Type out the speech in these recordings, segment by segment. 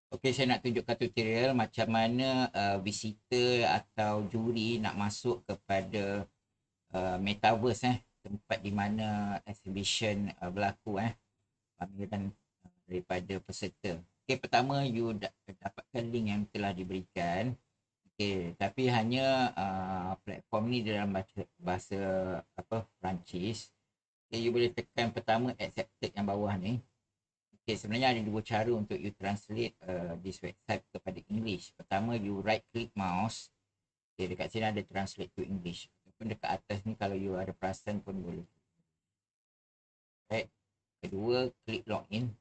Okey, saya nak tunjukkan tutorial macam mana visitor atau juri nak masuk kepada metaverse tempat di mana exhibition berlaku pameran daripada peserta. Okey, pertama you dapatkan link yang telah diberikan. Okey, tapi hanya platform ni dalam bahasa apa Perancis. Okay, you boleh tekan pertama accepted yang bawah ni. Okay, sebenarnya ada dua cara untuk you translate this website kepada English. Pertama, you right click mouse. Okay, dekat sini ada translate to English. Ataupun dekat atas ni kalau you ada perasan pun boleh. Right. Kedua, klik login.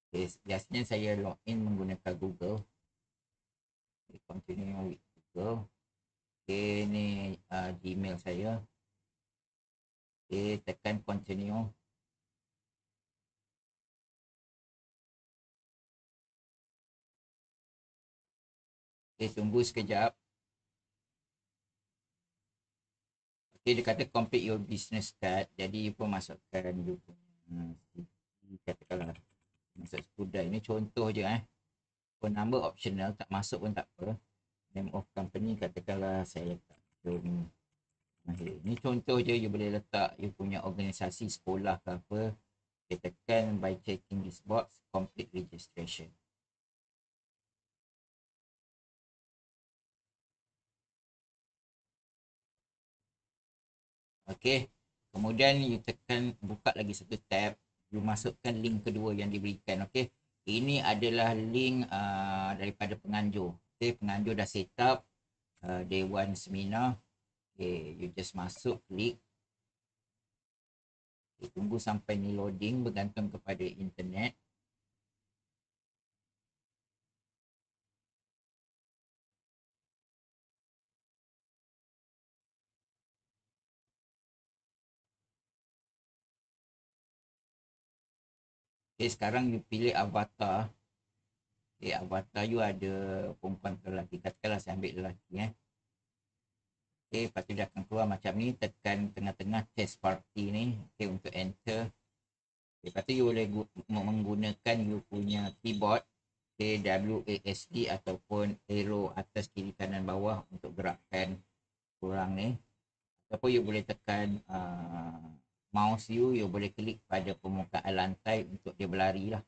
Okay, biasanya saya login menggunakan Google. Okay, continue with Google. Okay, ni Gmail saya. Okay, tekan continue. Okay, tunggu sekejap. Okay, dia kata complete your business card. Jadi, you pun masukkan you punya katakanlah masuk Skudai. Ini contoh je Phone number optional, tak masuk pun tak apa. Name of company, katakanlah saya letak Jom Mahir. Ini contoh je, you boleh letak you punya organisasi sekolah ke apa. Okay, tekan by checking this box, complete registration. Okay, kemudian you tekan buka lagi satu tab, you masukkan link kedua yang diberikan. Okay, ini adalah link daripada penganjur. Okay, penganjur dah set up day one seminar. Okay, you just masuk, klik. Okay, tunggu sampai ni loading bergantung kepada internet. Okay, sekarang you pilih avatar. Okay, avatar you ada perempuan ke lelaki. Katakanlah saya ambil lelaki Okay, lepas tu dia akan keluar macam ni. Tekan tengah-tengah test party ni. Okay, untuk enter. Okay, lepas tu you boleh menggunakan you punya keyboard. Okay, WASD ataupun arrow atas kiri kanan bawah untuk gerakkan kurang ni. Ataupun you boleh tekan mouse you, you boleh klik pada permukaan lantai untuk dia berlari lah.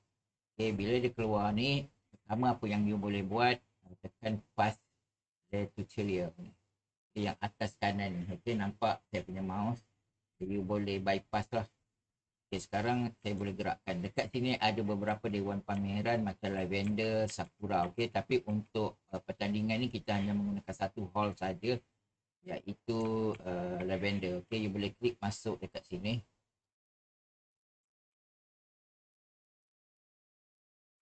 Okay, bila dia keluar ni, pertama apa yang you boleh buat, tekan fast the tutorial ni. Okay, yang atas kanan ni. Okay, nampak saya punya mouse. Jadi you boleh bypass lah. Okay, sekarang saya boleh gerakkan. Dekat sini ada beberapa dewan pameran macam Lavender, Sakura. Okay, tapi untuk pertandingan ni kita hanya menggunakan satu hall saja, iaitu Lavender. Okay, you boleh klik masuk dekat sini.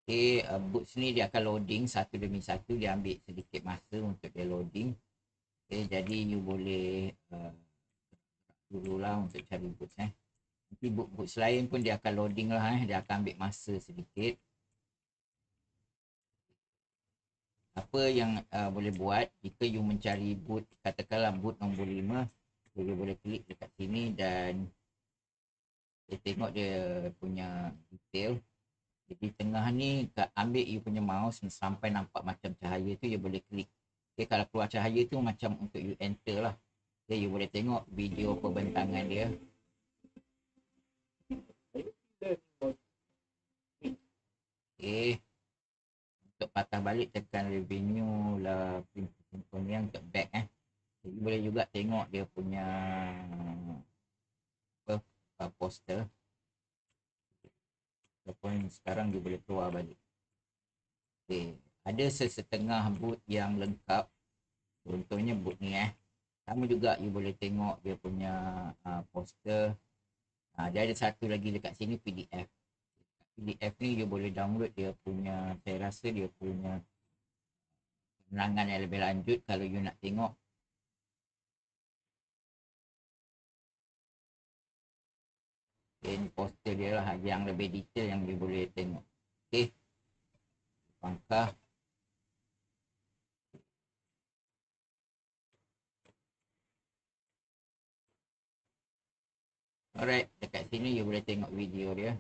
Okay, boots ni dia akan loading satu demi satu. Dia ambil sedikit masa untuk dia loading. Okay, jadi you boleh dululah untuk cari boots Nanti boots lain pun dia akan loading lah Dia akan ambil masa sedikit. Apa yang boleh buat jika you mencari boot, katakanlah boot nombor 5, you boleh klik dekat sini dan dia tengok dia punya detail. Jadi tengah ni ambil you punya mouse sampai nampak macam cahaya tu, you boleh klik. Okay, kalau keluar cahaya tu macam untuk you enter lah. Okay, you boleh tengok video perbentangan dia. Okay, untuk patah balik tekan revenue lah, yang untuk back Jadi boleh juga tengok dia punya poster. Ataupun sekarang dia boleh keluar balik. Okay, ada sesetengah boot yang lengkap. Contohnya boot ni sama juga you boleh tengok dia punya poster. Dia ada satu lagi dekat sini PDF. PDF ni you boleh download dia punya, saya rasa dia punya penerangan yang lebih lanjut kalau you nak tengok. Ini poster dia lah yang lebih detail yang you boleh tengok. Okay, pangkah. Alright, dekat sini you boleh tengok video dia.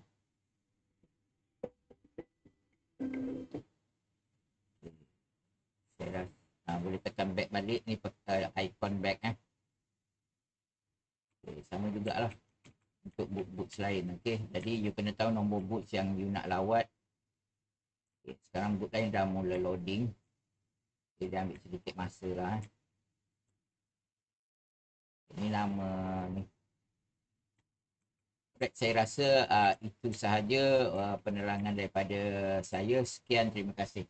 balik ni icon back Okay, sama jugalah untuk boots lain. Okay, jadi you kena tahu nombor boots yang you nak lawat. Okay, sekarang boot lain dah mula loading. Okay, dia ambil sedikit masa lah. Ini nama ni. Alright, saya rasa itu sahaja penerangan daripada saya. Sekian, terima kasih.